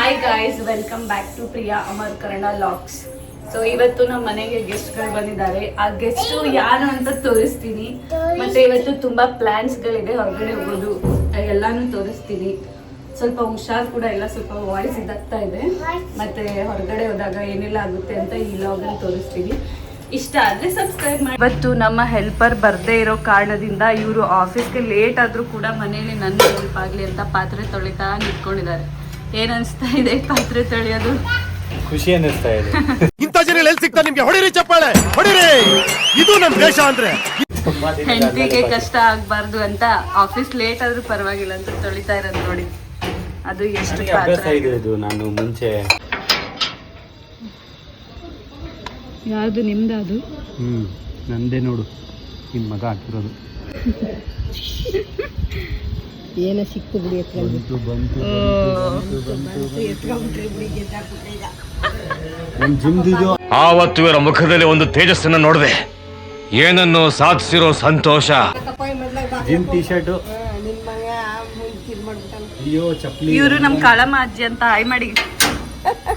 Hi guys, welcome back to Priya Amar Kannada vlogs. So ಇವತ್ತು ನಮ್ಮ ಮನೆಗೆ ಗೆಸ್ಟ್ಗಳು ಬಂದಿದ್ದಾರೆ. ಆ ಗೆಸ್ಟ್ ಯಾರು ಅಂತ ತೋರಿಸ್ತೀನಿ. ಮತ್ತೆ ಇವತ್ತು ತುಂಬಾ ಪ್ಲಾನ್ಸ್ಗಳಿದೆ, ಹೊರಗಡೆ ಹೋಗೋದು ಎಲ್ಲಾನು ತೋರಿಸ್ತೀನಿ. ಸ್ವಲ್ಪ ಹುಷಾರ್ ಕೂಡ ಇಲ್ಲ, ಸ್ವಲ್ಪ ವಾಯ್ಸ್ ಇದಾಗ್ತಾ ಇದೆ. ಮತ್ತೆ ಹೊರಗಡೆ ಹೋದಾಗ ಏನೆಲ್ಲ ಆಗುತ್ತೆ ಅಂತ ಈ ಲಾಗಲ್ಲಿ ತೋರಿಸ್ತೀನಿ. ಇಷ್ಟ ಆದರೆ ಸಬ್ಸ್ಕ್ರೈಬ್ ಮಾಡಿ. ಇವತ್ತು ನಮ್ಮ ಹೆಲ್ಪರ್ ಬರ್ದೇ ಇರೋ ಕಾರಣದಿಂದ ಇವರು ಆಫೀಸ್ಗೆ ಲೇಟ್ ಆದರೂ ಕೂಡ ಮನೇಲಿ ನನ್ನ ಹೆಲ್ಪ್ ಆಗಲಿ ಅಂತ ಪಾತ್ರೆ ತೊಳಿತಾ ನಿಂತ್ಕೊಂಡಿದ್ದಾರೆ. ಏನ್ ಅನಿಸ್ತಾ ಇದೆ ಪಾತ್ರೆ ತೊಳೆಯೋದು? ಖುಷಿ ಅನ್ನಿಸ್ತಾ ಇದೆ. ಇಂಥ ಜನ ಎಲ್ಲಿ ಸಿಗ್ತಾರೆ ನಿಮ್ಗೆ? ಹೊಡಿರಿ ಚಪ್ಪಾಳೆ, ಹೊಡಿರಿ. ಇದು ನಮ್ಮ ದೇಶ ಅಂದ್ರೆ. ಹೆಂಡತಿಗೆ ಕಷ್ಟ ಆಗ್ಬಾರ್ದು ಅಂತ ಆಫೀಸ್ ಲೇಟ್ ಆದ್ರೂ ಪರವಾಗಿಲ್ಲ ಅಂತ ತೊಳಿತಾ ಇರೋದು ನೋಡಿ. ಅದು ಎಷ್ಟು ಪಾತ್ರೆ ಇದೆ. ಇದು ನಾನು ಮುಂಚೆ ಯಾವುದು ನಿಮ್ದು? ಅದು ನಂದೇ ನೋಡು, ನಿನ್ನ ಮಗ ಹಾಕಿರೋದು. ಏನ ಸಿಕ್ಕು ಬಿಡಿ ಆವತ್ತು ಇವರ ಮುಖದಲ್ಲಿ ಒಂದು ತೇಜಸ್ಸನ್ನ ನೋಡಿದೆ. ಏನನ್ನು ಸಾಧಿಸಿರೋ ಸಂತೋಷ. Gym T shirt. ಅಯ್ಯೋ ಚಪ್ಪಲಿ. ಇವರು ನಮ್ಮ ಕಾಳಮ್ಮ ಅಜ್ಜಿ ಅಂತ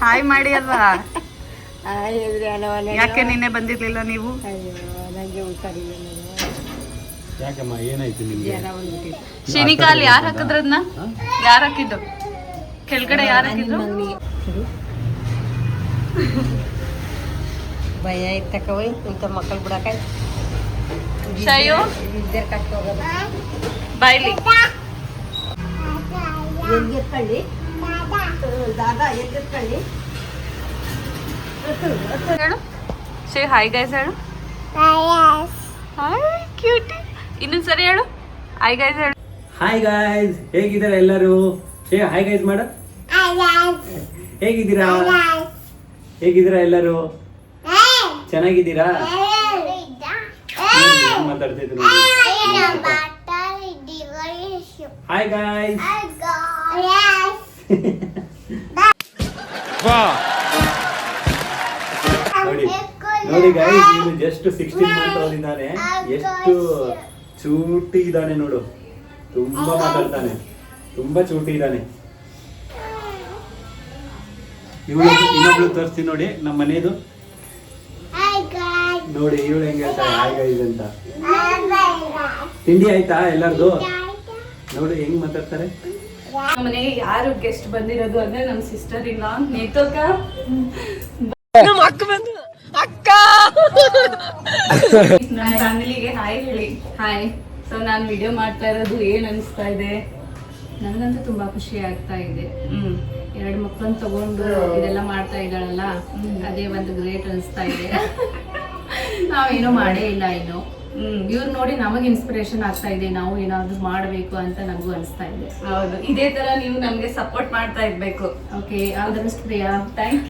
ಹಾಯ್ ಮಾಡಿ ಅಲ್ವಾ? ಯಾಕೆ ನಿನ್ನೆ ಬಂದಿರ್ಲಿಲ್ಲ ನೀವು? ಯಾಕಮ್ಮ, ಏನಾಯ್ತು ನಿಮ್ಗೆ? ಶನಿಕಾಲ್ ಯಾರು ಹಾಕಿದ್ರದ್ನ? ಯಾರು ಹಾಕಿದ್ದು ಕೆಳಗಡೆ? ಯಾರು ಹಾಕಿದ್ರು? ಭಯ ಇತ್ತಕವೈ ಇಂಥ ಮಕ್ಕಳು ಬಿಡಕ ಶಯೋ ಬಾಯ್ಲಿ ಎಲ್ಲಿರ್ಕೊಳ್ಳಿ ದಾದಾ ಎಲ್ಲಿರ್ಕೊಳ್ಳಿ. ಹೇಳು ಶೇ ಹಾಯ್ ಗೈಸ್ ಹೇಳು. Hi cutie. ಇನ್ನೊಂದು ಸರಿ ಹೇಳು ಹಾಯ್ ಗೈಸ್ ಹೇಳು. ಹಾಯ್ ಗಾಯ್ಸ್, ಹೇಗಿದ್ದಾರೆ ಎಲ್ಲರೂ? ಹಾಯ್ ಗೈಸ್ ಮಾಡು. ಹೇಗಿದ್ದೀರಾ? ಹೇಗಿದ್ದೀರಾ ಎಲ್ಲರೂ? ಚೆನ್ನಾಗಿದ್ದೀರಾ? ಮಾತಾಡ್ತಿದ್ರು. Hi guys. ನೋಡಿ ನೋಡಿ ಗೈಸ್, ಇವನು ಜಸ್ಟ್ 16 ಮಂತ್ ಓದಿದ್ದಾನೆ. ಎಷ್ಟು ಚೂಟಿ ಇದ್ದಾನೆ ನೋಡು. ತುಂಬಾ ಮಾತಾಡ್ತಾನೆ, ತುಂಬಾ ಚೂಟಿ ಇದ್ದಾನೆ. ಇನ್ನೊಬ್ಳು ತೋರಿಸ್ತೀನಿ ನೋಡಿ, ನಮ್ಮ ಮನೆಯದು ನೋಡಿ. ಇವಳು ಹೆಂಗೆ ಹೇಳ್ತಾರೆ ಹಾಯ್ ಗೈಸ್ ಅಂತ. ತಿಂಡಿ ಆಯ್ತಾ ಎಲ್ಲಾರ್ದು? ನೋಡಿ ಹೆಂಗ್ ಮಾತಾಡ್ತಾರೆ. ನಮ್ಮ ಮನೆಗೆ ಯಾರು ಗೆಸ್ಟ್ ಬಂದಿರೋದು ಅಂದ್ರೆ ನಮ್ಮ ಸಿಸ್ಟರ್ ಇಲ್ಲ ನೇತೋಕ. ನಮ್ಮ ಫ್ಯಾಮಿಲಿಗೆ ಹಾಯ್ ಹೇಳಿ. ಹಾಯ್. ಸೊ ನಾನು ವಿಡಿಯೋ ಮಾಡ್ತಾ ಇರೋದು ಏನ್ ಅನಿಸ್ತಾ ಇದೆ? ನನಗಂತೂ ತುಂಬಾ ಖುಷಿ ಆಗ್ತಾ ಇದೆ. 2 ಮಕ್ಕಳನ್ನ ತಗೊಂಡು ಇದೆಲ್ಲ ಮಾಡ್ತಾ ಇದ್ದಾಳಲ್ಲ, ಅದೇ ಒಂದು ಗ್ರೇಟ್ ಅನಿಸ್ತಾ ಇದೆ. ನಾವೇನೋ ಮಾಡೇ ಇಲ್ಲ ಇನ್ನು. ಇವ್ರು ನೋಡಿ ನಮಗೆ ಇನ್ಸ್ಪಿರೇಷನ್ ಆಗ್ತಾ ಇದೆ. ನಾವು ಏನಾದ್ರು ಮಾಡಬೇಕು ಅಂತ ನಮಗೂ ಅನಿಸ್ತಾ ಇದೆ. ಹೌದು, ಇದೇ ತರ ನೀವು ನಮಗೆ ಸಪೋರ್ಟ್ ಮಾಡ್ತಾ ಇರ್ಬೇಕು. Okay, all the best Priya. Thank.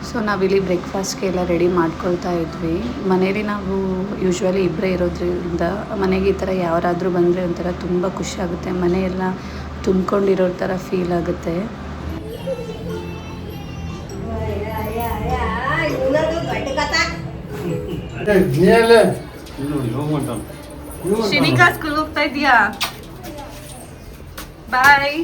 So ನಾವಿಲ್ಲಿ ಬ್ರೇಕ್ಫಾಸ್ಟ್ಗೆ ಎಲ್ಲ ರೆಡಿ ಮಾಡ್ಕೊಳ್ತಾ ಇದ್ವಿ. ಮನೇಲಿ ನಾವು ಯೂಶ್ವಲಿ ಇಬ್ಬರೇ ಇರೋದ್ರಿಂದ ಮನೆಗೆ ಈ ಥರ ಯಾರಾದರೂ ಬಂದರೆ ಒಂಥರ ತುಂಬ ಖುಷಿ ಆಗುತ್ತೆ. ಮನೆಯೆಲ್ಲ ತುಂಬ್ಕೊಂಡಿರೋ ಥರ ಫೀಲ್ ಆಗುತ್ತೆ. ಶಿನಿಕಾ ಸ್ಕೂಲ್ ಹೋಗ್ತಾ ಇದೀಯಾ? ಬಾಯ್.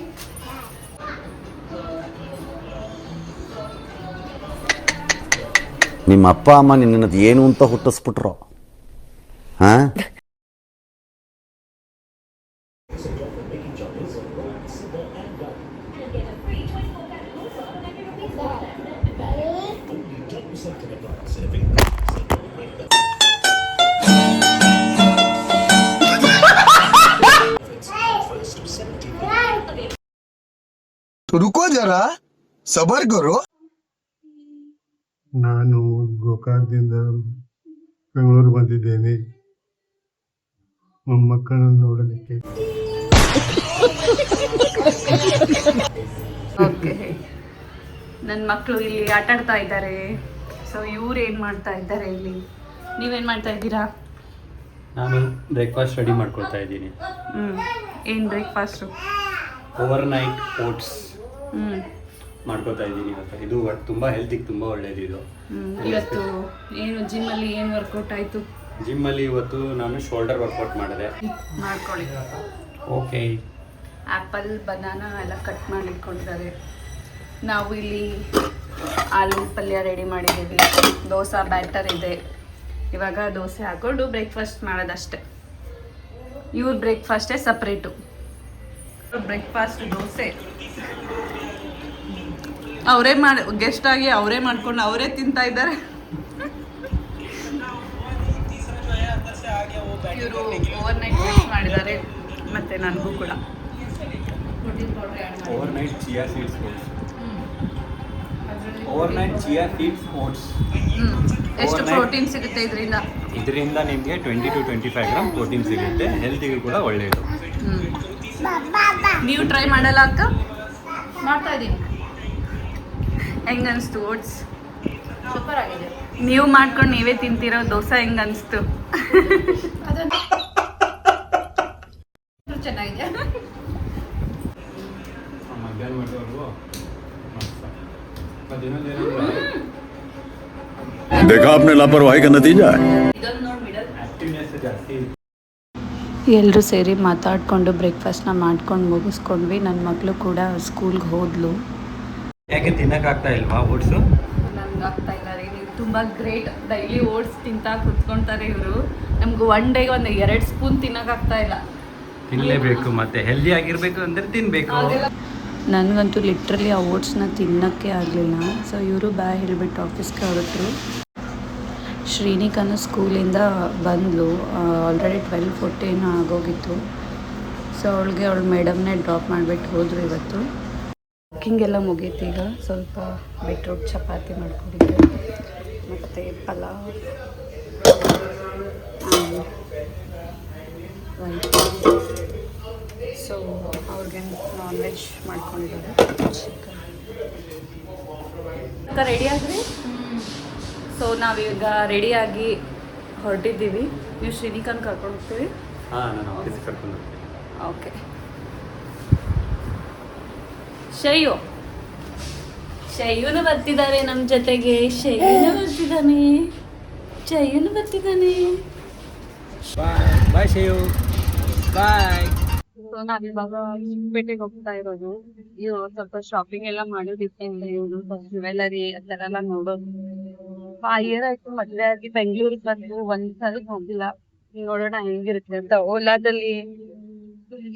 ನಿಮ್ಮ ಅಪ್ಪ ಅಮ್ಮ ನಿನ್ನದು ಏನು ಅಂತ ಹುಟ್ಟಿಸ್ಬಿಟ್ರು? ಹಾ, रुको जरा सबर करो. ನಾನು ಗೋಕಾಕದಿಂದ ಬೆಂಗಳೂರು ಬಂದಿದ್ದೇನೆ ಮೊಮ್ಮಕ್ಕಳನ್ನು ನೋಡಲಿಕ್ಕೆ. ಓಕೆ, ನನ್ನ ಮಕ್ಕಳು ಇಲ್ಲಿ ಆಟ ಆಡ್ತಾ ಇದ್ದಾರೆ. ಸೊ ಇವ್ರು ಏನು ಮಾಡ್ತಾ ಇದ್ದಾರೆ ಇಲ್ಲಿ? ನೀವೇನು ಮಾಡ್ತಾ ಇದ್ದೀರಾ? ನಾನು ಬ್ರೇಕ್ಫಾಸ್ಟ್ ರೆಡಿ ಮಾಡ್ಕೊಳ್ತಾ ಇದ್ದೀನಿ. ಏನು ಬ್ರೇಕ್ಫಾಸ್ಟು? ಓವರ್ ನೈಟ್ ಓಟ್ಸ್ ಮಾಡ್ಕೊತಾ ಇದ್ದೀನಿ. ಇದು ತುಂಬ ಹೆಲ್ತಿಗೆ ತುಂಬ ಒಳ್ಳೇದು ಇದು. ಇವತ್ತು ಏನು ಜಿಮ್ಮಲ್ಲಿ ಏನು ವರ್ಕೌಟ್ ಆಯಿತು? ಜಿಮ್ಮಲ್ಲಿ ಇವತ್ತು ನಾನು ಶೋಲ್ಡರ್ ವರ್ಕೌಟ್ ಮಾಡಿದೆ. ಮಾಡ್ಕೊಳ್ಳಿ. ಓಕೆ. ಆ್ಯಪಲ್ ಬನಾನಾ ಎಲ್ಲ ಕಟ್ ಮಾಡಿ ಇಟ್ಕೊಂಡಿದ್ದಾರೆ. ನಾವು ಇಲ್ಲಿ ಆಲೂ ಪಲ್ಯ ರೆಡಿ ಮಾಡಿದ್ದೀವಿ, ದೋಸೆ ಬ್ಯಾಟರ್ ಇದೆ. ಇವಾಗ ದೋಸೆ ಹಾಕೊಂಡು ಬ್ರೇಕ್ಫಾಸ್ಟ್ ಮಾಡೋದಷ್ಟೆ. ಇವ್ರ ಬ್ರೇಕ್ಫಾಸ್ಟೇ ಸಪ್ರೇಟು. ಬ್ರೇಕ್ಫಾಸ್ಟ್ ದೋಸೆ ಅವರೇ ಮಾಡಿ, ಗೆಸ್ಟ್ ಆಗಿ ಅವರೇ ಮಾಡ್ಕೊಂಡು ಅವರೇ ತಿಂತಾ ಇದ್ದಾರೆ. ಇವರು ಓವರ್ ನೈಟ್ ಮಿಕ್ಸ್ ಮಾಡಿದ್ದಾರೆ, ಮತ್ತು ನನಗೂ ಕೂಡ ಪ್ರೋಟೀನ್ ಪೌಡ್ರ್ ಆ್ಯಡ್ ಮಾಡಿ. Overnight chia seeds oats. Overnight chia seeds oats. ಎಷ್ಟು ಪ್ರೋಟೀನ್ ಸಿಗುತ್ತೆ ಇದರಿಂದ? ಇದರಿಂದ ನಿಮಗೆ 20 to 25 ಗ್ರಾಮ್ ಪ್ರೋಟೀನ್ ಸಿಗುತ್ತೆ. ಹೆಲ್ತಿಗೂ ಕೂಡ ಒಳ್ಳೆಯದು. ನೀವು ಟ್ರೈ ಮಾಡಲ್ಲ ಅಕ್ಕ? ಮಾಡ್ತಾ ಇದ್ದೀನಿ. ಹೆಂಗ ಅನಿಸ್ತು ಓಟ್ಸ್? ಸೂಪರ್ ಆಗಿದೆ. ನೀವು ಮಾಡ್ಕೊಂಡು ನೀವೇ ತಿಂತಿರೋ ದೋಸೆ ಹೆಂಗ ಅನಿಸ್ತು? ಚೆನ್ನಾಗಿದೆ. ಮಧ್ಯಾಹ್ನ ಮಟ್ಟವರೆಗೂ देखा आपने लापरवाही का नतीजा है। ಆಕ್ಟಿವ್ನೆಸ್ ಜಾಸ್ತಿ. ಎಲ್ಲರೂ ಸೇರಿ ಮಾತಾಡಿಕೊಂಡು ಬ್ರೇಕ್ಫಾಸ್ಟ್ನ ಮಾಡ್ಕೊಂಡು ಮುಗಿಸ್ಕೊಂಡ್ವಿ. ನನ್ನ ಮಗಳು ಕೂಡ ಸ್ಕೂಲ್ಗೆ ಹೋದ್ಲು. ಯಾಕೆ ತಿನ್ನಕ್ಕಾಗ್ತಾ ಇಲ್ವಾ ಓಟ್ಸು? ನಮ್ಗೆ ಆಗ್ತಾ ಇಲ್ಲ ರೀ. ನೀವು ತುಂಬ ಗ್ರೇಟ್. ಡೈಲಿ ಓಟ್ಸ್ ತಿಂತಾ ಕುತ್ಕೊಳ್ತಾರೆ ಇವರು. ನಮ್ಗೆ ಒನ್ ಡೇಗೆ ಒಂದು 2 ಸ್ಪೂನ್ ತಿನ್ನೋಕ್ಕಾಗ್ತಾ ಇಲ್ಲ. ತಿನ್ನಲೇಬೇಕು, ಮತ್ತೆ ಹೆಲ್ದಿ ಆಗಿರ್ಬೇಕು ಅಂದ್ರೆ ತಿನ್ಬೇಕು. ನನಗಂತೂ ಲಿಟ್ರಲಿ ಆ ಓಟ್ಸ್ನ ತಿನ್ನೋಕ್ಕೆ ಆಗಲಿಲ್ಲ. ಸೊ ಇವರು ಬಾಯ್ ಹೇಳಿಬಿಟ್ಟು ಆಫೀಸ್ಗೆ ಹೊರಟರು. ಶ್ರೀನಿಕನ ಸ್ಕೂಲಿಂದ ಬಂದಳು. ಆಲ್ರೆಡಿ 12:14 ಆಗೋಗಿತ್ತು. ಸೊ ಅವಳ ಮೇಡಮ್ನೇ ಡ್ರಾಪ್ ಮಾಡಿಬಿಟ್ಟು ಹೋದರು ಇವತ್ತು. ಕುಕ್ಕಿಂಗ್ ಎಲ್ಲ ಮುಗೀತು. ಈಗ ಸ್ವಲ್ಪ ಬೀಟ್ರೂಟ್ ಚಪಾತಿ ಮಾಡ್ಕೊಂಡಿದ್ದೆ, ಮತ್ತು ಪಲಾವ್, ಸೊ ಅವ್ರಿಗೆ ನಾನ್ ವೆಜ್ ಮಾಡ್ಕೊಂಡಿದ್ದಾರೆ. ಚಿಕನ್ ರೆಡಿ ಆಗ್ರಿ. ಸೊ ನಾವೀಗ ರೆಡಿಯಾಗಿ ಹೊರಟಿದ್ದೀವಿ. ನೀವು ಶ್ರೀನಿಕನ್ ಕರ್ಕೊಂಡು ಹೋಗ್ತೀವಿ? ಹಾಂ, ನಾನು ಆಫೀಸ್ಗೆ ಕರ್ಕೊಂಡು ಹೋಗ್ತೀನಿ. ಓಕೆ. ಶಯ್ಯುನು ಬರ್ತಿದ್ದಾರೆ ನಮ್ಮ ಜೊತೆಗೆ. ಶಯ್ಯುನು ಬರ್ತಿದ್ದಾನೆ. ಬಾಯ್ ಶೇಯು. ಬಾಯ್. ಸೊ ನಾವಿವಾಗ ಚಿಕ್ಕಪೇಟೆಗೆ ಹೋಗ್ತಾ ಇರೋದು. ಇವರು ಸ್ವಲ್ಪ ಶಾಪಿಂಗ್ ಎಲ್ಲ ಮಾಡೋದಿತ್ತು. ಇವರು ಜ್ಯುವೆಲರಿ ಆ ಥರ ಎಲ್ಲ ನೋಡೋದು. 5 year ಆಯ್ತು ಮದುವೆ ಆಗಿ ಬೆಂಗಳೂರಿಗೆ ಬಂದು ಒಂದ್ಸಲ ಹೋಗಿಲ್ಲ. ನೋಡೋಣ ಹೆಂಗಿರುತ್ತೆ ಅಂತ. ಓಲಾದಲ್ಲಿ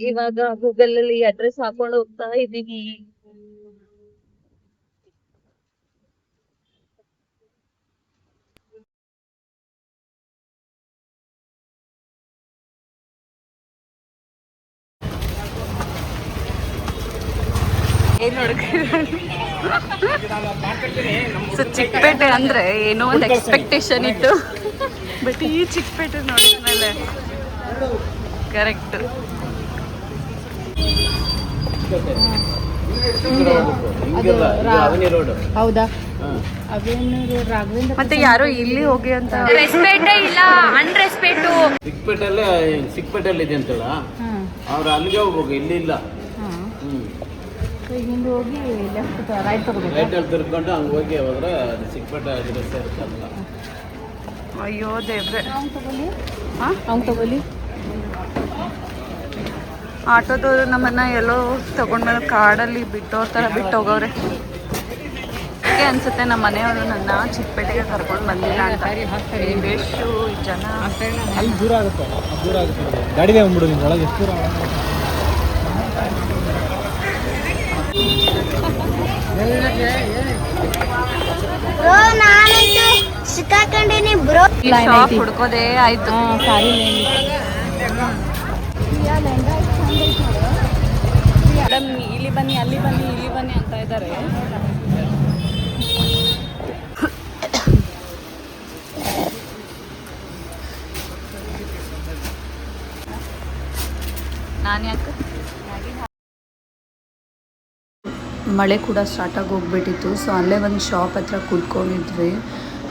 ಇವಾಗ ಗೂಗಲ್ ಅಲ್ಲಿ ಅಡ್ರೆಸ್ ಹಾಕೊಂಡು ಹೋಗ್ತಾ ಇದ್ದೀವಿ. ಸೊ ಚಿಕ್ಕಪೇಟೆ ಅಂದ್ರೆ ಏನೋ ಒಂದು ಎಕ್ಸ್ಪೆಕ್ಟೇಷನ್ ಇತ್ತು, ಬಟ್ ಈ ಚಿಕ್ಕಪೇಟೆ ನೋಡಿದ್ಮೇಲೆ ಕರೆಕ್ಟ್. ಹೌದಾ? ಮತ್ತೆ ಯಾರೋ ಇಲ್ಲಿ ಹೋಗಿ ಅಂತ ರೆಸ್ಪೆಕ್ಟ್ ಇಲ್ಲ, ಅನ್ರೆಸ್ಪೆಕ್ಟ್. ಸಿಕ್ಪೇಟೆಲ್ಲಿ ಇದೆ ಅಂತಲ್ಲ, ಅವ್ರು ಅಲ್ಲಿಗೆ ಹೋಗ್ಬೇಕು, ಇಲ್ಲಿ ಇಲ್ಲ. ಹಿಂದೆ ಹೋಗಿ ಲೆಫ್ಟ್ ರೈಟ್ ತಗೋಬೇಕು. ರೈಟಲ್ಲಿ ತಿರ್ಕೊಂಡು ಹಂಗೆ ಹೋಗಿ ಹೋದ್ರೆ ಅದು ಸಿಕ್ಪೇಟೆ ಅಡ್ರೆಸ್ ಇರುತ್ತಲ್ಲ. ಅಯ್ಯೋ ದೇವ್ರೆ. ಅವ್ನು ತಗೊಳ್ಳಿ. ಆಟೋದವರು ನಮ್ಮನ್ನ ಎಲ್ಲೋ ತಗೊಂಡ್ಮೇಲೆ ಕಾಡಲ್ಲಿ ಬಿಟ್ಟೋರ್ ಥರ ಬಿಟ್ಟು ಹೋಗವ್ರೆ. ಹಾಗೆ ಅನ್ಸುತ್ತೆ ನಮ್ಮ ಮನೆಯವರು ನನ್ನ ಚಿಕ್ಕಪೇಟೆಗೆ ಕರ್ಕೊಂಡು ಬಂದಿಲ್ಲ ಅಂತ. ಎಷ್ಟು ಜನ ಅಲ್ಲಿ ದೂರ ಆಗುತ್ತೆ, ಗಾಡಿಗೆ ಬಂದ್ಬಿಡು ನೀವು ಒಳಗೆ. ಎಷ್ಟು ದೂರ? ಬ್ರೋ ನಾನಂತೂ ಸಿಕ್ಕಾಕೊಂಡಿನಿ ಬ್ರೋ. ಶಾಪ್ ಹುಡ್ಕೋದೇ ಆಯ್ತು. ಮೇಡಮ್ ಇಲ್ಲಿ ಬನ್ನಿ, ಅಲ್ಲಿ ಬನ್ನಿ, ಇಲ್ಲಿ ಬನ್ನಿ ಅಂತ ಇದ್ದಾರೆ. ನಾನು ಯಾಕೆ ಮಳೆ ಕೂಡ ಸ್ಟಾರ್ಟ್ ಆಗಿ ಹೋಗ್ಬಿಟ್ಟಿತ್ತು. ಸೊ ಅಲ್ಲೇ ಒಂದು ಶಾಪ್ ಹತ್ರ ಕುತ್ಕೊಂಡಿದ್ವಿ.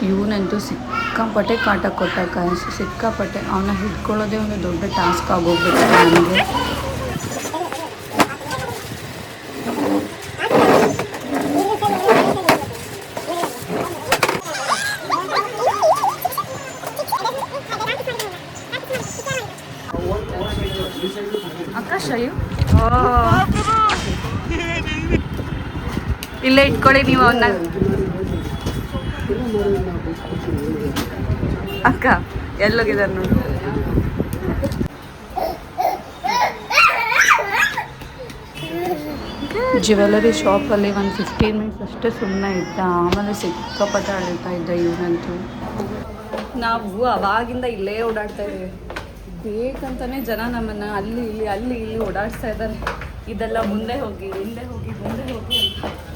ಇವನಂತೂ ಸಿಕ್ಕಾಪಟ್ಟೆ ಕಾಟ ಕೊಟ್ಟ. ಸಿಕ್ಕಾಪಟ್ಟೆ ಅವನ್ನ ಹಿಡ್ಕೊಳ್ಳೋದೇ ಒಂದು ದೊಡ್ಡ ಟಾಸ್ಕ್ ಆಗೋಗ್ಬಿಟ್ಟಿತ್ತು ನನಗೆ. ಅಕ್ಕ ಶಯು ಇಲ್ಲೇ ಇಟ್ಕೊಳ್ಳಿ ನೀವು ಅವನ್ನ. ಅಕ್ಕ ಎಲ್ಲೋಗಿದ್ದಾರೆ ನೋಡಿ. ಜ್ಯುವೆಲರಿ ಶಾಪಲ್ಲಿ ಒಂದು 15 ಮಿನಿಟ್ಸ್ ಅಷ್ಟೇ ಸುಮ್ಮನೆ ಇದ್ದ. ಆಮೇಲೆ ಸಿಕ್ಕಾಪಟ್ಟೆ ಅಳ್ತಾ ಇದ್ದ ಇವನಂತೂ. ನಾವು ಅವಾಗಿಂದ ಇಲ್ಲೇ ಓಡಾಡ್ತಾ ಇದ್ದೀವಿ. ಬೇಕಂತಾನೆ ಜನ ನಮ್ಮನ್ನು ಅಲ್ಲಿ ಇಲ್ಲಿ ಓಡಾಡಿಸ್ತಾ ಇದ್ದಾರೆ. ಇದೆಲ್ಲ ಮುಂದೆ ಹೋಗಿ ಮುಂದೆ ಹೋಗಿ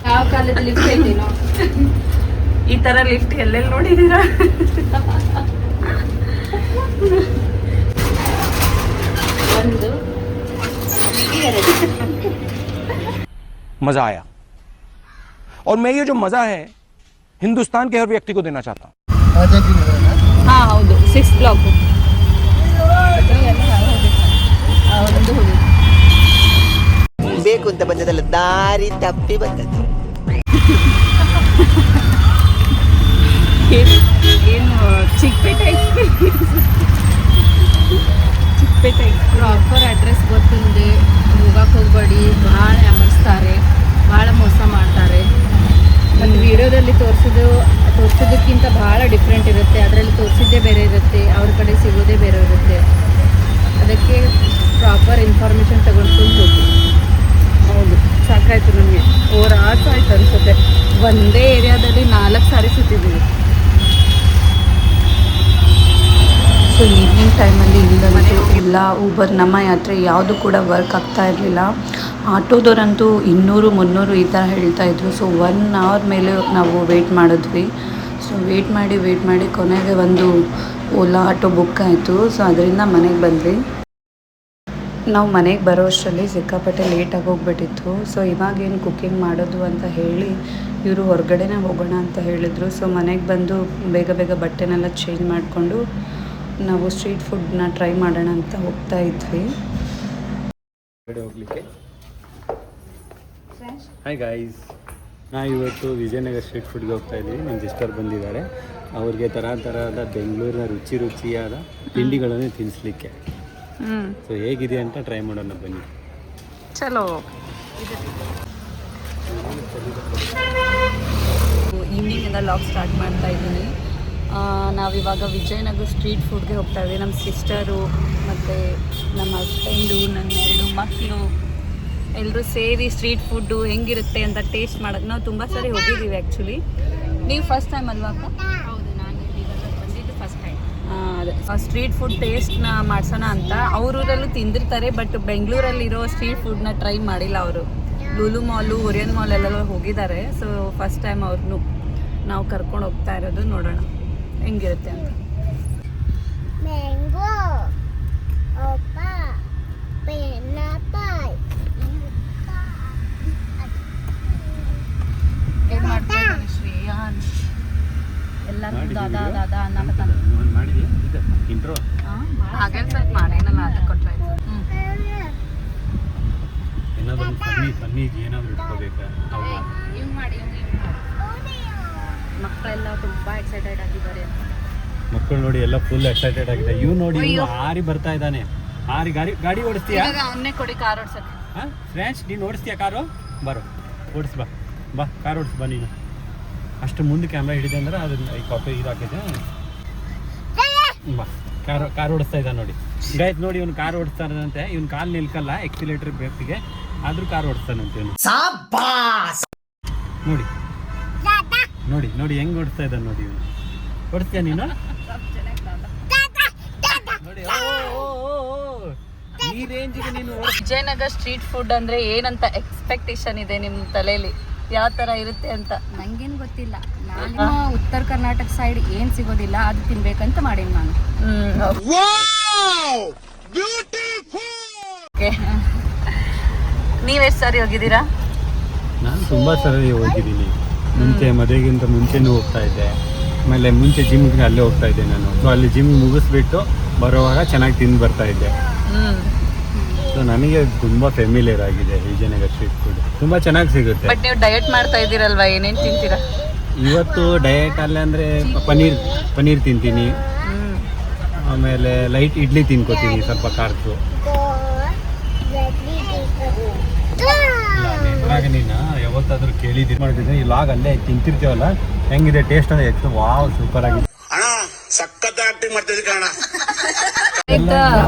ಯಾವ ಕಾಲದ ಲಿಫ್ಟ್ ಐತಿನೋ ಈ ಥರ ಲಿಫ್ಟ್ ಎಲ್ಲೆಲ್ಲಿ ನೋಡಿದ್ದೀರಾ? ಒಂದು मजा आया और मैं ये जो मजा है हिंदुस्तान के हर व्यक्ति को देना चाहता हूँ. ಹಾಂ ಹೌದು 6th ಬ್ಲಾಕ್. ಬೇಕು ಅಂತ ಬಂದದಲ್ಲ, ದಾರಿ ತಪ್ಪಿ ಬಂದದ್ದು. ಏನು ಚಿಕ್ಕಪೇಟೆ ಪ್ರಾಪರ್ ಅಡ್ರೆಸ್ ಗೊತ್ತಿಲ್ಲದೆ ಹೋಗಕ್ಕೆ ಹೋಗ್ಬೇಡಿ. ಭಾಳ ಯಾಮರ್ಸ್ತಾರೆ, ಭಾಳ ಮೋಸ ಮಾಡ್ತಾರೆ. ಮತ್ತು ವಿಡಿಯೋದಲ್ಲಿ ತೋರಿಸೋದಕ್ಕಿಂತ ಭಾಳ ಡಿಫ್ರೆಂಟ್ ಇರುತ್ತೆ. ಅದರಲ್ಲಿ ತೋರಿಸಿದ್ದೇ ಬೇರೆ ಇರುತ್ತೆ, ಅವ್ರ ಕಡೆ ಸಿಗೋದೇ ಬೇರೆ ಇರುತ್ತೆ. ಅದಕ್ಕೆ ಪ್ರಾಪರ್ ಇನ್ಫಾರ್ಮೇಷನ್ ತಗೊಂಡ್ಕೊಂಡು ಹೋಗಿ. ಹೌದು, ಸಾಕಾಯಿತು ನಮಗೆ. ಆಯ್ತು ಅನಿಸುತ್ತೆ. ಒಂದೇ ಏರಿಯಾದಲ್ಲಿ 4 ಸಾರಿ ಸುತ್ತಿದ್ದೀವಿ. ಸೊ ಈವ್ನಿಂಗ್ ಟೈಮಲ್ಲಿ ಇಲ್ಲ ಊಬರ್ ನಮ್ಮ ಯಾತ್ರೆ ಯಾವುದು ಕೂಡ ವರ್ಕ್ ಆಗ್ತಾ ಇರಲಿಲ್ಲ. ಆಟೋದವರಂತೂ 200-300 ಈ ಥರ ಹೇಳ್ತಾಯಿದ್ರು. ಸೊ 1 ಅವರ್ ಮೇಲೆ ನಾವು ವೆಯ್ಟ್ ಮಾಡಿದ್ವಿ. ಸೊ ವೆಯ್ಟ್ ಮಾಡಿ ಕೊನೆಗೆ ಒಂದು ಓಲಾ ಆಟೋ ಬುಕ್ ಆಯಿತು. ಸೊ ಅದರಿಂದ ಮನೆಗೆ ಬಂದ್ವಿ. ನಾವು ಮನೆಗೆ ಬರೋ ಅಷ್ಟರಲ್ಲಿ ಸಿಕ್ಕಾಪಟ್ಟೆ ಲೇಟಾಗಿ ಹೋಗ್ಬಿಟ್ಟಿತ್ತು. ಸೊ ಇವಾಗೇನು ಕುಕ್ಕಿಂಗ್ ಮಾಡೋದು ಅಂತ ಹೇಳಿ ಇವರು ಹೊರಗಡೆನೇ ಹೋಗೋಣ ಅಂತ ಹೇಳಿದರು. ಸೊ ಮನೆಗೆ ಬಂದು ಬೇಗ ಬಟ್ಟೆನೆಲ್ಲ ಚೇಂಜ್ ಮಾಡಿಕೊಂಡು ನಾವು ಸ್ಟ್ರೀಟ್ ಫುಡ್ನ ಟ್ರೈ ಮಾಡೋಣ ಅಂತ ಹೋಗ್ತಾ ಇದ್ವಿ. ಹೋಗ್ಲಿಕ್ಕೆ ಹಾಯ್ ಗಾಯ್ಸ್, ನಾವು ಇವತ್ತು ವಿಜಯನಗರ ಸ್ಟ್ರೀಟ್ ಫುಡ್ಗೆ ಹೋಗ್ತಾ ಇದ್ದೀವಿ. ನಮ್ಮ ಸಿಸ್ಟರ್ ಬಂದಿದ್ದಾರೆ. ಅವ್ರಿಗೆ ತರಹದ ಬೆಂಗಳೂರಿನ ರುಚಿಯಾದ ತಿಂಡಿಗಳನ್ನು ತಿನ್ನಿಸ್ಲಿಕ್ಕೆ. ಸೊ ಹೇಗಿದೆ ಅಂತ ಟ್ರೈ ಮಾಡೋಣ ಬನ್ನಿ. ಚಲೋ. ಈವ್ನಿಂಗಿಂದ ಲಾಗ್ ಸ್ಟಾರ್ಟ್ ಮಾಡ್ತಾ ಇದ್ದೀನಿ. ನಾವಿವಾಗ ವಿಜಯನಗರ ಸ್ಟ್ರೀಟ್ ಫುಡ್ಗೆ ಹೋಗ್ತಾ ಇದ್ದೀವಿ. ನಮ್ಮ ಸಿಸ್ಟರು ಮತ್ತು ನಮ್ಮ ಹಸ್ಬೆಂಡು, ನನ್ನ 2 ಮಕ್ಕಳು ಎಲ್ಲರೂ ಸೇರಿ ಸ್ಟ್ರೀಟ್ ಫುಡ್ಡು ಹೆಂಗಿರುತ್ತೆ ಅಂತ ಟೇಸ್ಟ್ ಮಾಡೋದು. ನಾವು ತುಂಬ ಸಾರಿ ಹೋಗಿದ್ದೀವಿ ಆ್ಯಕ್ಚುಲಿ. ನೀವು ಫಸ್ಟ್ ಟೈಮ್ ಅಲ್ವಾ ಅಕ್ಕ? ಹೌದು, ನಾನು ಬಂದಿದ್ದು ಫಸ್ಟ್ ಟೈಮ್. ಅದೇ ಸ್ಟ್ರೀಟ್ ಫುಡ್ ಟೇಸ್ಟ್ನ ಮಾಡ್ಸೋಣ ಅಂತ. ಅವರೂರಲ್ಲೂ ತಿಂದಿರ್ತಾರೆ, ಬಟ್ ಬೆಂಗಳೂರಲ್ಲಿರೋ ಸ್ಟ್ರೀಟ್ ಫುಡ್ನ ಟ್ರೈ ಮಾಡಿಲ್ಲ ಅವರು. ಲೂಲು ಮಾಲು, ಓರಿಯನ್ ಮಾಲ್ ಎಲ್ಲ ಹೋಗಿದ್ದಾರೆ. ಸೊ ಫಸ್ಟ್ ಟೈಮ್ ಅವ್ರನ್ನೂ ನಾವು ಕರ್ಕೊಂಡು ಹೋಗ್ತಾ ಇರೋದು. ನೋಡೋಣ ಹೆಂಗಿರುತ್ತೆ ಅಂತ. ಏನು ಮಾಡ್ತಾರೆ ಶ್ರೇಯಾನ್? ಎಲ್ಲರೂ ದಾದಾ ಅನ್ನಕತ್ತಾನ. ಹಾಗೆ ಸ್ವಲ್ಪ ಮಾಡೇನಲ್ಲ, ಅದಕ್ಕೆ ಕೊಟ್ಟರೆ ಮಕ್ಕಳೆಲ್ಲ ತುಂಬ ಎಕ್ಸೈಟೆಡ್ ಆಗಿದ್ದಾರೆ. ಮಕ್ಕಳು ನೋಡಿ ಎಲ್ಲ ಫುಲ್ ಎಕ್ಸೈಟೆಡ್ ಆಗಿದೆ. ಇವ್ ನೋಡಿ ಹಾರಿ ಬರ್ತಾ ಇದ್ದಾನೆ. ಹಾರಿ ಗಾಡಿ ಓಡಿಸ್ತೀಯಾ? ಅವನ್ನೇ ಕೊಡಿ ಕಾರ್ ಓಡಿಸಕ್ಕೆ. ಫ್ರೆಂಡ್ಸ್, ನೀನು ಓಡಿಸ್ತೀಯಾ ಕಾರು? ಬರೋ ಓಡಿಸ್ ಬಾ ಕಾರ್ ಓಡಿಸ್ ಬಾ. ನೀನು ಅಷ್ಟು ಮುಂದೆ ಕ್ಯಾಮ್ರಾ ಹಿಡಿದೆ ಅಂದ್ರೆ ಅದನ್ನ ಈ ಕಾಪಿ ಇದಾಕಿದೆ. ಬಾ ಕಾರ್ ಓಡಿಸ್ತಾ ಇದ್ದಾನೆ ನೋಡಿ. ಗೈಸ್ ನೋಡಿ, ಇವ್ನು ಕಾರ್ ಓಡಿಸ್ತಾನಂತೆ. ಇವ್ನು ಕಾಲು ನಿಲ್ಕಲ್ಲ ಎಕ್ಸಿಲೇಟರ್ ಬ್ರೇಕ್ಗೆ, ಆದ್ರೂ ಕಾರ್ ಓಡಿಸ್ತಾನಂತೆ ಇವನು. ನೋಡಿ ಹೆಂಗ್ ಓಡಿಸ್ತಾ ಇದ್ದಾನೆ ನೋಡಿ. ಇವನು ಓಡಿಸ್ತೀಯ ನೀನು? ನೋಡಿ ಈ ರೇಂಜಿಗೆ ನೀನು. ವಿಜಯನಗರ ಸ್ಟ್ರೀಟ್ ಫುಡ್ ಅಂದ್ರೆ ಏನಂತ ಎಕ್ಸ್ಪೆಕ್ಟೇಷನ್ ಇದೆ ನಿಮ್ಮ ತಲೆಯಲ್ಲಿ? ಯಾವ ತರ ಇರುತ್ತೆ ಅಂತ? ನಂಗೇನು ಗೊತ್ತಿಲ್ಲ. ನಾನು ಉತ್ತರ ಕರ್ನಾಟಕ ಸೈಡ್ ಏನು ಸಿಗೋದಿಲ್ಲ ಅದು ತಿನ್ಬೇಕಂತ ಮಾಡೀನಿ ನಾನು. ನೀವೆಷ್ಟು ಸಾರಿ ಹೋಗಿದ್ದೀರಾ? ನಾನು ತುಂಬ ಸರಿ ಹೋಗಿದ್ದೀನಿ. ಮುಂಚೆ ಮದುವೆಗಿಂತ ಮುಂಚೆನೂ ಹೋಗ್ತಾ ಇದ್ದೆ. ಆಮೇಲೆ ಮುಂಚೆ ಜಿಮ್ಗೆ ಅಲ್ಲೇ ಹೋಗ್ತಾ ಇದ್ದೆ ನಾನು. ಸೊ ಅಲ್ಲಿ ಜಿಮ್ ಮುಗಿಸ್ಬಿಟ್ಟು ಬರುವಾಗ ಚೆನ್ನಾಗಿ ತಿಂದು ಬರ್ತಾ ಇದ್ದೆ. ಸೊ ನನಗೆ ತುಂಬ ಫೆಮಿಲಿಯರ್ ಆಗಿದೆ ವಿಜಯನಗರ ಸ್ಟ್ರೀಟ್ ಫುಡ್. ತುಂಬ ಚೆನ್ನಾಗಿ ಸಿಗುತ್ತೆ. ಬಟ್ ನೀವು ಡಯಟ್ ಮಾಡ್ತಾ ಇದ್ದೀರಲ್ವಾ, ಏನೇನು ತಿಂತೀರಾ? ಇವತ್ತು ಡಯಟ್ ಅಲ್ಲ ಅಂದರೆ ಪನ್ನೀರ್ ತಿಂತೀನಿ. ಆಮೇಲೆ ಲೈಟ್ ಇಡ್ಲಿ ತಿನ್ಕೋತೀನಿ, ಸ್ವಲ್ಪ ಕಾರ್ಸು. ನೀನು ಯಾವತ್ತಾದ್ರೂ ಕೇಳಿದ್ದೀನಿ ಮಾಡಿದ್ದೀನಿ ಈ ಲಾಗ್ ಅಲ್ಲೇ ತಿಂತಿರ್ತೀವಲ್ಲ ಹೆಂಗಿದೆ ಟೇಸ್ಟ್ ಅಂದ್ರೆ ಎಷ್ಟು ವಾವ್ ಸೂಪರ್ ಆಗಿದೆ. ಸಖತ್ ಆಕ್ಟಿಂಗ್ ಮಾಡ್ತಿದ್ದೆ ಕಾರಣ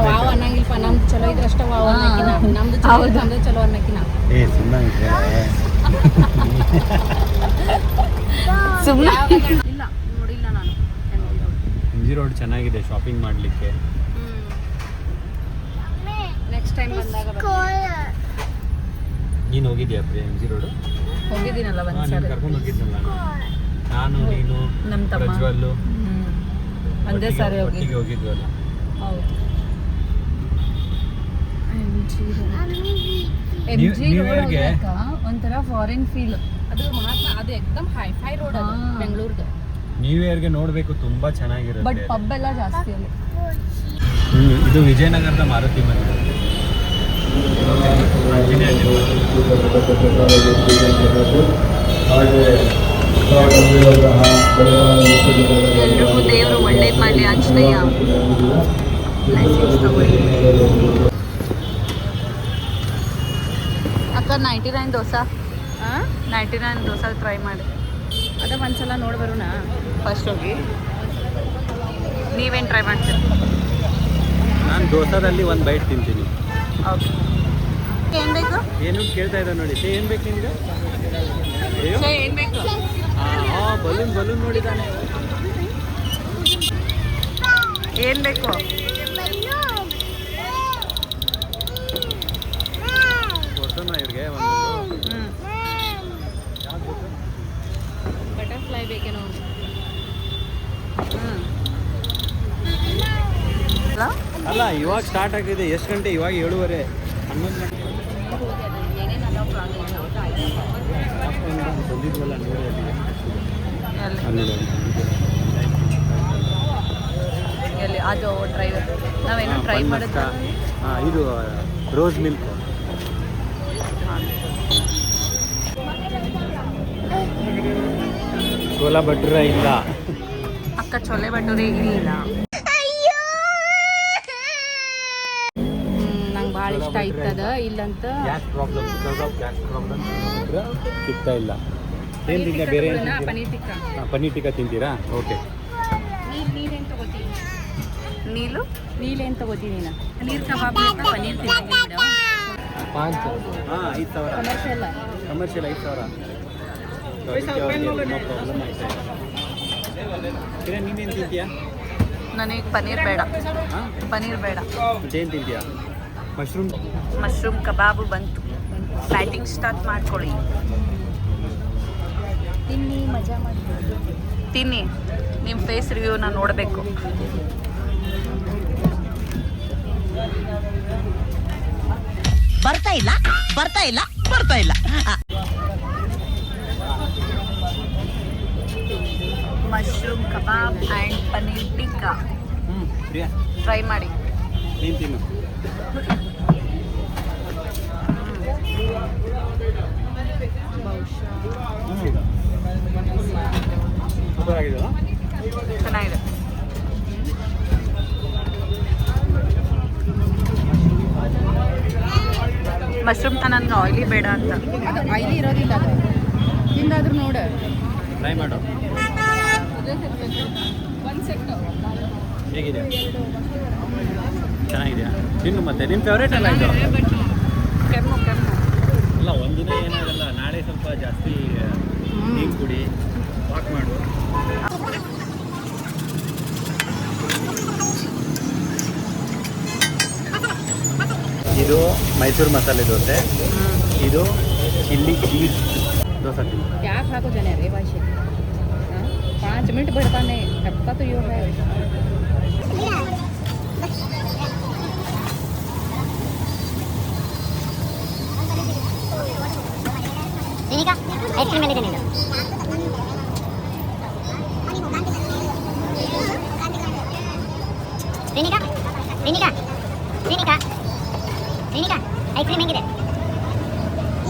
ವಾವ್ ಅನ್ನಂಗಿಲ್ಪ, ನಮ್ದು ಚಲೋ ಇದ್ರೆ ಅಷ್ಟ ವಾವ್ ಅನ್ನಕಿನ, ನಮ್ದು ಚಲೋ ಇದ್ರೆ ನಮ್ದು ಚಲೋ ಅನ್ನಕಿನ. ಏ ಸುಮ್ಮನೆ ಸುಮ್ಮನೆ ಇಲ್ಲ ನೋಡಿಲ್ಲ ನಾನು. MG ರೋಡ್ ಚೆನ್ನಾಗಿದೆ ಶಾಪಿಂಗ್ ಮಾಡ್ಲಿಕ್ಕೆ. ನೆಕ್ಸ್ಟ್ ಟೈಮ್ ಬಂದಾಗ ನೀನು ಹೋಗಿದ್ಯಾ ಪ್ರಿಯ MG ರೋಡ್? ಹೋಗಿದ್ದೀನಲ್ಲ ನೀನು ಒಂದ್ಸಲ. ಕರ್ಕೊಂಡು ಹೋಗಿದ್ನಲ್ಲ ನಾನು ನೀನು ನಮ್ಮ ತಮ್ಮ ಪ್ರಜ್ವಲ್ಲು ಒಂದೇ ಸಾರಿ ಒಟ್ಟಿಗೆ ಹೋಗಿದ್ವಲ್ಲ. ಹೌದು. New Year ಗೆ ಒಂಥರ ಫಾರಿನ್ ಫೀಲ್. ಅದು ಮಾತ್ರ ಅದು ಎಕ್ದಮ್ ಹೈ ರೋಡ್ ಅದು ಬೆಂಗಳೂರಿಗೆ. ನ್ಯೂ ಇಯರ್ಗೆ ನೋಡಬೇಕು ತುಂಬಾ ಬಟ್ ಚೆನ್ನಾಗಿರುತ್ತೆ. ಪಬ್ ಎಲ್ಲ ಜಾಸ್ತಿ ಅಲ್ಲಿ. ಇದು ವಿಜಯನಗರದ ಮಾರುತಿ ಮಂದಿರ. ಆಂಜನೇಯ ಎಲ್ರಿಗೂ ದೇವರು ಒಳ್ಳೇದು ಮಾಡಲಿ ಆಂಜನೇಯ. ಅಕ್ಕ 99 ದೋಸೆ 99 ದೋಸೆ ಟ್ರೈ ಮಾಡಿ. ಅದ ಒಂದ್ಸಲ ನೋಡಿ ಬರೋಣ ಫಸ್ಟ್ ಹೋಗಿ. ನೀವೇನು ಟ್ರೈ ಮಾಡ್ತೀರಿ? ನಾನು ದೋಸಾದಲ್ಲಿ ಒಂದು ಬೈಟ್ ತಿಂತೀನಿ. ಓಕೆ. ಏನು ಬೇಕು? ಏನು ಕೇಳ್ತಾ ಇದ್ದ ನೋಡಿ. ಏನು ಬೇಕು ನಿಮ್ಗೆ? ಏನು ಬೇಕು? ಬಲೂನ್ ನೋಡಿದ್ದಾನೆ. ಏನು ಬೇಕು? ಕೊಡ್ಸೋಣ ಇವ್ರಿಗೆ ಒಂದು. ಬಟರ್ಫ್ಲೈ ಬೇಕೇನೋ. ಅಲ್ಲ ಇವಾಗ ಸ್ಟಾರ್ಟ್ ಆಗಿದೆ. ಎಷ್ಟು ಗಂಟೆ? ಇವಾಗ 7:30 11 ಗಂಟೆ ಬಂದಿದ್ವಲ್ಲ ನೋಡಿ ಅಲ್ಲಿಗೆ. ಎಲ್ಲಿ ಅದು ಟ್ರೈ ನಾವೇನು ಟ್ರೈ ಮಾಡಿದ್ರೆ ಇದು ರೋಸ್ ಮಿಲ್ಕ್. ಚೋಲಾ ಭಟೂರ ಇಲ್ಲ. ಅಕ್ಕ ಚೊಲೆ ಭಟೂರಿ ಇಲ್ಲ. ನಂಗೆ ಭಾಳ ಇಷ್ಟ ಆಯ್ತದ. ಇಲ್ಲಂತ gas problem, because of gas problem ಸಿಗ್ತಾ ಇಲ್ಲ. ಏನು ತಿಂತೀರಾ? ಬೇರೆ ಏನು ತಿಂತೀರಾ? ಪನೀರ್ ಟಿಕ್ಕಾ. ಪನ್ನೀರ್ ಟಿಕ್ಕಾ ತಿಂತೀರಾ? ಓಕೆ. ನೀರೇನು ತಗೋತೀನಿ? ನೀಲೇನು ತಗೋತೀನಿ ನೀನು? ಪನೀರ್ ಕಬಾಬ್ ಬೇಕಾ? ಪನೀರ್ ತಿಂತೀನಿ ಮೇಡಮ್. 5,000. Commercial commercial 5,000. ಪ್ರಾಬ್ಲಮ್ ಆಯ್ತಾ ಇದೆ. ನೀನೇನು ತಿಂತೀಯಾ? ನನಗೆ ಪನೀರ್ ಬೇಡ. ಹಾಂ, ಪನೀರ್ ಬೇಡ. ಮತ್ತೇನು ತಿಂತೀಯಾ? ಮಶ್ರೂಮ್ ಕಬಾಬು ಬಂತು. ಪ್ಯಾಟಿಂಗ್ ಸ್ಟಾರ್ಟ್ ಮಾಡ್ಕೊಳ್ಳಿ. ತಿನ್ನಿ, ಮಜಾ ಮಾಡ್ಬೋದು. ತಿನ್ನಿ. ನಿಮ್ಮ ಫೇಸ್ ರಿವ್ಯೂನ ನೋಡಬೇಕು. ಬರ್ತಾ ಇಲ್ಲ ಬರ್ತಾ ಇಲ್ಲ ಬರ್ತಾ ಇಲ್ಲ. Mushroom kebab and paneer tikka Priya try ಮಾಡಿ. ನೀನು ತಿನ್ನು. ಸೂಪರ್ ಆಗಿದೆಯಲ್ಲ? ಚೆನ್ನಾಗಿದೆ. ಮಶ್ರೂಮ್ ನನಗೆ ಆಯಿಲಿ ಬೇಡ ಅಂತ. ಅದು ಆಯಿಲಿ ಇರೋದಿಲ್ಲ. ಅದು ಹಿಂಗಾದ್ರೂ ನೋಡು. ಟ್ರೈ ಮಾಡು. ಒಂದು ಸೆಟ್ಟು ಹೇಗಿದೆ? ಚೆನ್ನಾಗಿದೆಯಾ? ತಿನ್ನು. ಮತ್ತೆ ನಿಮ್ಮ ಫೇವ್ರೇಟ್ ಅಲ್ಲ ಇದು? ಕೆಮ್ಮು ಅಲ್ಲ, ಒಂದಿನ ಏನಾಗಲ್ಲ. ನಾಳೆ ಸ್ವಲ್ಪ ಜಾಸ್ತಿ ನೀರು ಕುಡಿ, ವಾಕ್ ಮಾಡು. ಇದು ಮೈಸೂರು ಮಸಾಲೆ ದೋಸೆ. ಇದು ಚಿಲ್ಲಿ ಚೀಸ್ ದೋಸೆ. ಯಾಕೆ ಹಾಕೋದೇನೆ ರೇ ಭಾಷೆ? 5 ಮಿನಿಟ್ ಬಿಡ್ತಾನೆ. ಕಪ್ಪತ್ತು ಯೋಗ ಐಸ್ ಕ್ರೀಮ್ ಎಲ್ಲಿದೆ ನೀನು? ರೇಣಿಕಾ ರೇಣಿಕಾ ರೇಣಿಕಾ ರೇಣಿಕಾ ಐಸ್ ಕ್ರೀಮ್ ಹೆಂಗಿದೆ?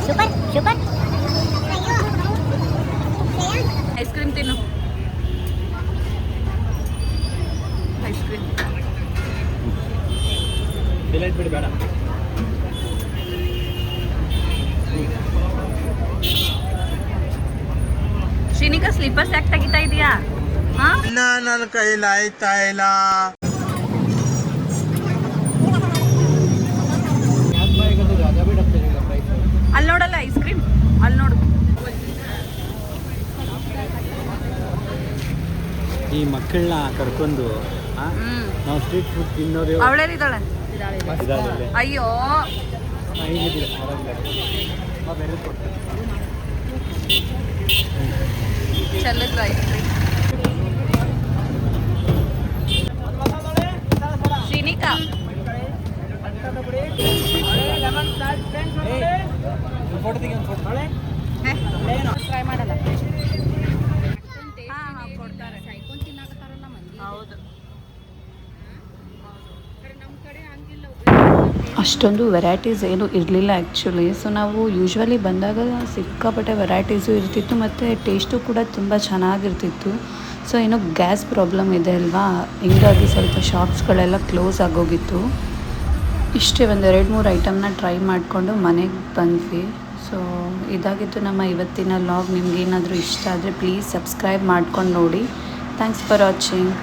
Super super. ಐಸ್ ಕ್ರೀಮ್ ತಿನ್ನು. ಐಸ್ ಕ್ರೀಮ್ ಡಿಲೈಟ್ ಬಿಡಿ ಬೇಡ. ಶ್ರೀನಿಕಾ ಸ್ಲಿಪ್ಪರ್ಸ್ ಯಾಕೆ ತೆಗಿತಾ ಇದೀಯಾ? ಹಾ ನನ್ನ ಕೈಲಾಯ್ತಾ ಇಲ್ಲ. ಅಲ್ಲಿ ನೋಡಲ್ಲ ಐಸ್ ಕ್ರೀಮ್, ಅಲ್ಲಿ ನೋಡು. ಈ ಮಕ್ಕಳನ್ನ ಕರ್ಕೊಂಡು ನಾವು ಸ್ಟ್ರೀಟ್ ಫುಡ್ ತಿನ್ನೋರು ಅವಳೇನಿದ್ದಾಳೆ? ಅಯ್ಯೋ ಚೆಲ್ಲಿದ್ರು ಐಸ್ ಕ್ರೀಮ್. ಶ್ರೀನಿಕಾ ಟ್ರೈ ಮಾಡಲ್ಲ. ಕೊಡ್ತಾರೆ. ಹೌದು. ಅಷ್ಟೊಂದು ವೆರೈಟೀಸ್ ಏನು ಇರಲಿಲ್ಲ ಆ್ಯಕ್ಚುಲಿ. ಸೊ ನಾವು ಯೂಶ್ವಲಿ ಬಂದಾಗ ಸಿಕ್ಕಾಪಟ್ಟೆ ವೆರೈಟೀಸು ಇರ್ತಿತ್ತು ಮತ್ತು ಟೇಸ್ಟು ಕೂಡ ತುಂಬ ಚೆನ್ನಾಗಿರ್ತಿತ್ತು. ಸೊ ಏನೋ ಗ್ಯಾಸ್ ಪ್ರಾಬ್ಲಮ್ ಇದೆ ಅಲ್ವಾ, ಹಿಂಗಾಗಿ ಸ್ವಲ್ಪ ಶಾಪ್ಸ್ಗಳೆಲ್ಲ ಕ್ಲೋಸ್ ಆಗೋಗಿತ್ತು. ಇಷ್ಟೇ ಒಂದು 2-3 ಐಟಮ್ನ ಟ್ರೈ ಮಾಡಿಕೊಂಡು ಮನೆಗೆ ಬಂದ್ವಿ. ಸೊ ಇದಾಗಿತ್ತು ನಮ್ಮ ಇವತ್ತಿನ ವ್ಲಾಗ್. ನಿಮ್ಗೇನಾದರೂ ಇಷ್ಟ ಆದರೆ ಪ್ಲೀಸ್ ಸಬ್ಸ್ಕ್ರೈಬ್ ಮಾಡ್ಕೊಂಡು ನೋಡಿ. Thanks for watching.